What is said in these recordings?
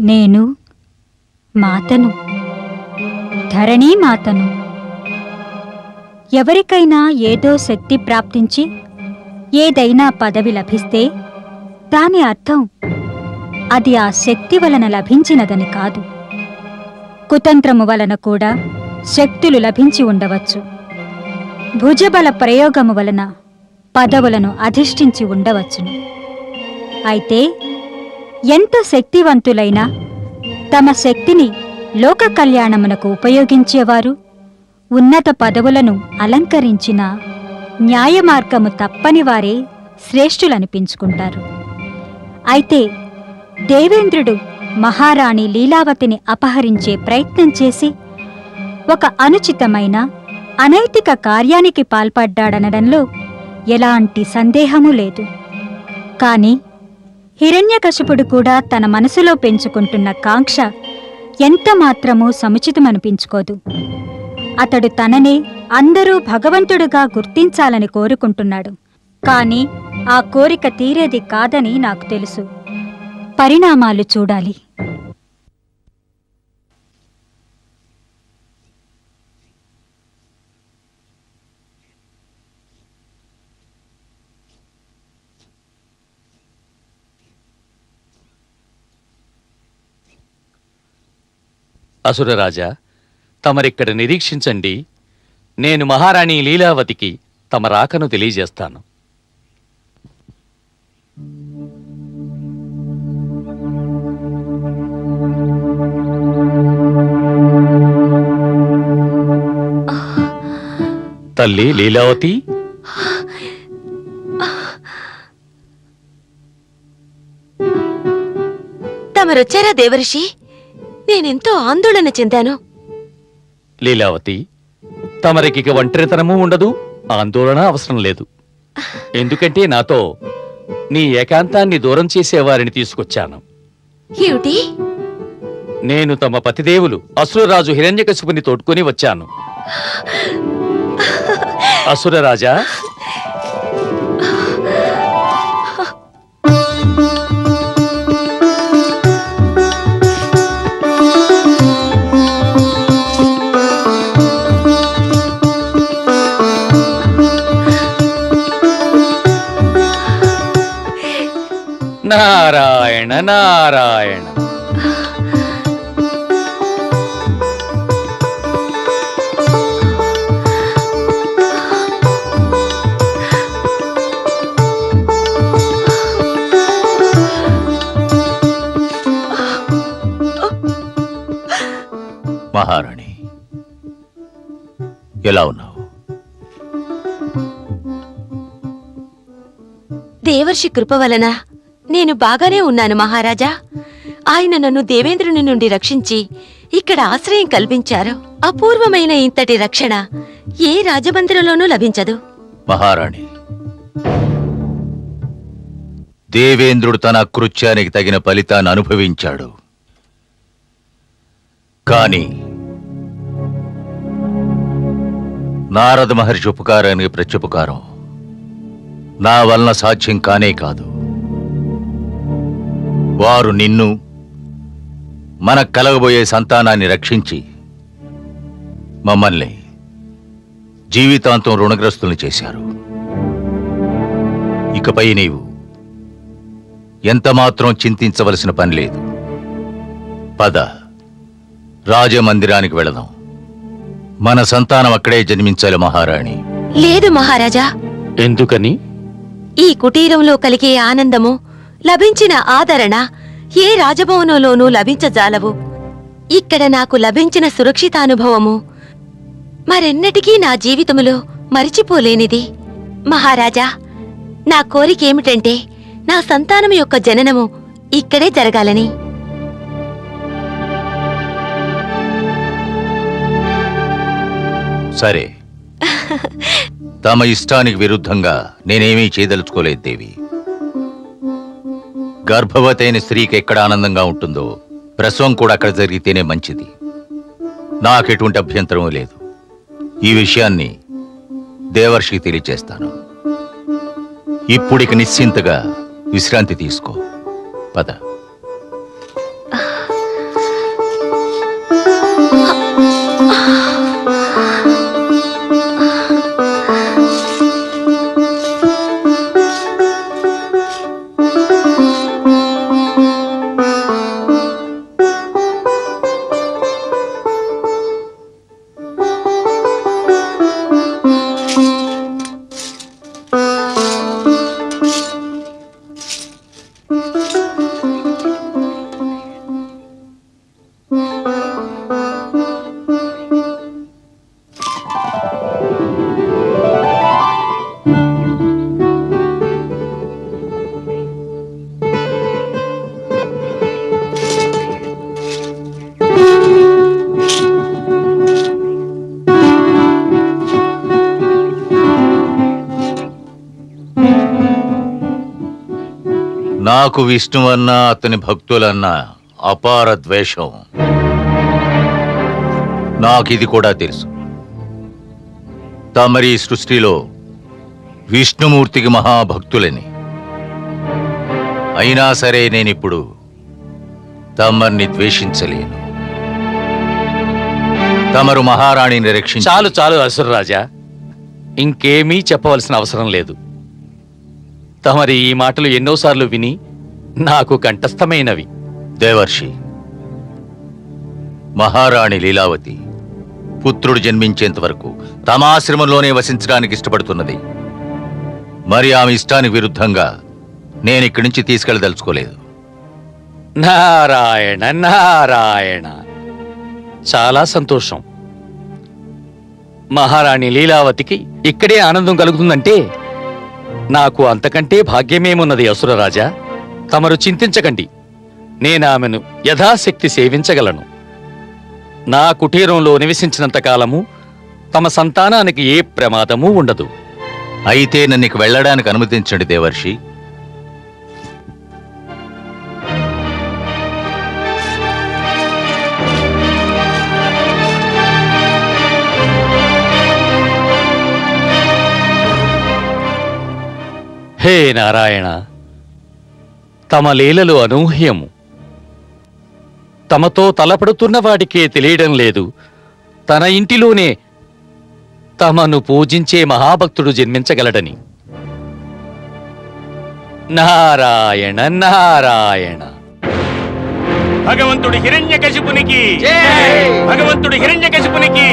నేను మాతను, ధరణీ మాతను. ఎవరికైనా ఏదో శక్తి ప్రాప్తించి ఏదైనా పదవి లభిస్తే దాని అర్థం అది ఆ శక్తి వలన లభించినదని కాదు. కుతంత్రము వలన కూడా శక్తులు లభించి ఉండవచ్చు. భుజబల ప్రయోగము వలన పదవులను అధిష్ఠించి ఉండవచ్చును. అయితే ఎంత శక్తివంతులైనా తమ శక్తిని లోక కళ్యాణమునకు ఉపయోగించేవారు ఉన్నత పదవులను అలంకరించిన న్యాయమార్గము తప్పనివారే శ్రేష్ఠులనిపించుకుంటారు. అయితే దేవేంద్రుడు మహారాణి లీలావతిని అపహరించే ప్రయత్నం చేసి ఒక అనుచితమైన అనైతిక కార్యానికి పాల్పడ్డాడనడంలో ఎలాంటి సందేహమూ లేదు. కాని హిరణ్యకశిపుడు కూడా తన మనసులో పెంచుకుంటున్న కాంక్ష ఎంతమాత్రమూ సముచితమనిపించుకోదు. అతడు తననే అందరూ భగవంతుడుగా గుర్తించాలని కోరుకుంటున్నాడు. కాని ఆ కోరిక తీరేది కాదని నాకు తెలుసు. పరిణామాలు చూడాలి. అసురరాజా, తమరిక్కడ నిరీక్షించండి. నేను మహారాణి లీలావతికి తమ రాకను తెలియజేస్తాను. తల్లి లీలావతి, తమరొచ్చారా దేవర్షి? నేనెంతో ఆందోళన చెందాను. లీలావతి, తమరికి ఒంటరితనమూ ఉండదు, ఆందోళన అవసరం లేదు. ఎందుకంటే నాతో నీ ఏకాంతాన్ని దూరం చేసేవారిని తీసుకొచ్చాను. ఏమిటి? నేను తమ పతిదేవులు అసురరాజు హిరణ్యకశిపుని తోడ్కొని వచ్చాను. అసురరాజా, నారాయణ నారాయణ. మహారాణి, ఎలా ఉన్నావు? దేవర్షి కృప వలన నేను బాగానే ఉన్నాను మహారాజా. ఆయన నన్ను దేవేంద్రుని నుండి రక్షించి ఇక్కడ ఆశ్రయం కల్పించారు. అపూర్వమైన ఇంతటి రక్షణ ఏ రాజమందిరంలోనూ లభించదు. మహారాణి, దేవేంద్రుడు తన కృత్యానికి తగిన ఫలితాన్ని అనుభవించాడు. కాని నారద మహర్షి ఉపకారానికి ప్రత్యుపకారం నా వలన సాధ్యం కానే కాదు. వారు నిన్ను, మన కలగబోయే సంతానాన్ని రక్షించి మమ్మల్ని జీవితాంతం రుణగ్రస్తుల్ని చేశారు. ఇకపై నీవు ఎంతమాత్రం చింతించవలసిన పని లేదు. పద, రాజమందిరానికి వెళదాం. మన సంతానం అక్కడే జన్మించాలి మహారాణి. లేదు మహారాజా. ఎందుకని? ఈ కుటీరంలో కలిగే ఆనందము, లభించిన ఆదరణ ఏ రాజభవనంలోనూ లభించజాలవు. ఇక్కడ నాకు లభించిన సురక్షితానుభవము మరెన్నటికీ నా జీవితములో మరిచిపోలేనిది. మహారాజా, నా కోరికేమిటంటే నా సంతానం యొక్క జననము ఇక్కడే జరగాలని. సరే, తమ ఇష్టానికి విరుద్ధంగా నేనేమీ చేయదలుచుకోలేదు దేవి. గర్భవతి అయిన స్త్రీకి ఎక్కడ ఆనందంగా ఉంటుందో ప్రసవం కూడా అక్కడ జరిగితేనే మంచిది. నాకెటువంటి అభ్యంతరం లేదు. ఈ విషయాన్ని దేవర్షికి తెలియచేస్తాను. ఇప్పుడిక నిశ్చింతగా విశ్రాంతి తీసుకో. పద. నాకు విష్ణువన్నా అతని భక్తులన్నా అపార ద్వేషం. నాకిది కూడా తెలుసు. తమరి సృష్టిలో విష్ణుమూర్తికి మహాభక్తులని. అయినా సరే నేనిప్పుడు తమర్ని ద్వేషించలేను. తమరు మహారాణిని రక్షించి చాలు చాలు అసురరాజా, ఇంకేమీ చెప్పవలసిన అవసరం లేదు. తమరి ఈ మాటలు ఎన్నోసార్లు విని నాకు కంఠస్థమైనవి. దేవర్షి, మహారాణి లీలావతి పుత్రుడు జన్మించేంత వరకు తమ ఆశ్రమంలోనే వసించడానికి ఇష్టపడుతున్నది. మరి ఆమె ఇష్టానికి విరుద్ధంగా నేను ఇక్కడి నుంచి తీసుకెళ్ళదలుచుకోలేదు. నారాయణ నారాయణ, చాలా సంతోషం. మహారాణి లీలావతికి ఇక్కడే ఆనందం కలుగుతుందంటే నాకు అంతకంటే భాగ్యమేమున్నది అసురరాజా. తమరు చింతించకండి, నేనామెను యథాశక్తి సేవించగలను. నా కుటీరంలో నివసించినంత కాలము తమ సంతానానికి ఏ ప్రమాదమూ ఉండదు. అయితే నన్ను ఇక వెళ్ళడానికి అనుమతించండి దేవర్షి. హే నారాయణ, తమ లీలలు అనూహ్యము. తమతో తలపడుతున్న వాడికే తెలియడం లేదు తన ఇంటిలోనే తమను పూజించే మహాభక్తుడు జన్మించగలడని. నారాయణ నారాయణ. భగవంతుడు హిరణ్యకశిపునికి, భగవంతుడు హిరణ్యకశిపునికి,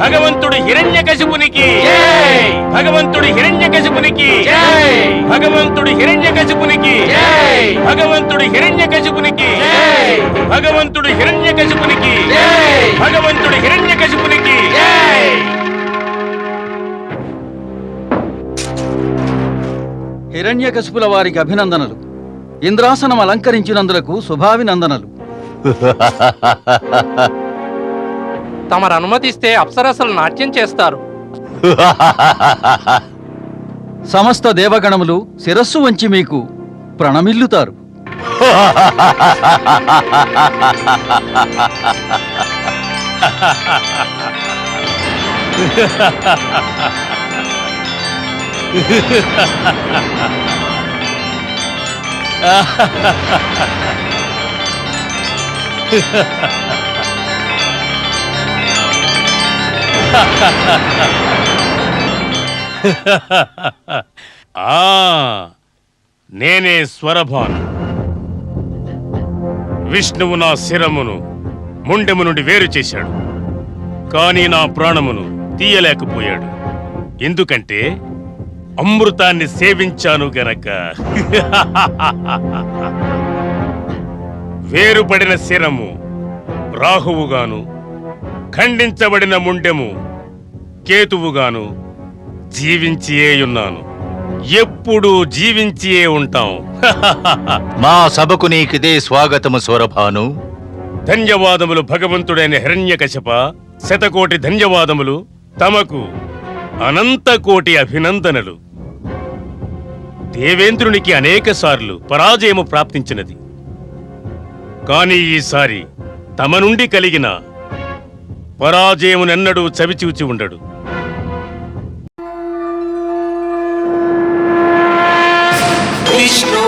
భగవంతుడు హిరణ్యకశిపునికి, భగవంతుడు హిరణ్యకశిపునికి, భగవంతుడు హిరణ్యకశిపునికి, భగవంతుడు హిరణ్యకశిపునికి, భగవంతుడు హిరణ్యకశిపునికి, భగవంతుడు హిరణ్యకశిపునికి. హిరణ్యకశిపుల వారికి అభినందనలు. ఇంద్రాసనం అలంకరించినందులకు శుభాభినందనలు. తమరు అనుమతిస్తే అప్సరసలు నాట్యం చేస్తారు. సమస్త దేవగణములు శిరస్సు వంచి మీకు ప్రణమిల్లుతారు. నేనే స్వరభాను. విష్ణువు నా శిరమును ముండెము నుండి వేరు చేశాడు, కానీ నా ప్రాణమును తీయలేకపోయాడు. ఎందుకంటే అమృతాన్ని సేవించాను గనక. వేరుపడిన శిరము రాహువుగాను, ఖండించబడిన ముండెము కేతువుగాను జీవించియేయున్నాను. ఎప్పుడూ జీవించియే ఉంటాం. మా సభకు నీకిదే స్వాగతము సౌరభాను. ధన్యవాదములు భగవంతుడైన హిరణ్యకశప. శతకోటి ధన్యవాదములు. తమకు అనంత కోటి అభినందనలు. దేవేంద్రునికి అనేక సార్లు పరాజయము ప్రాప్తించినది, కాని ఈసారి తమ నుండి కలిగిన పరాజయమునెన్నడూ చవిచూచి ఉండడు. విష్ణు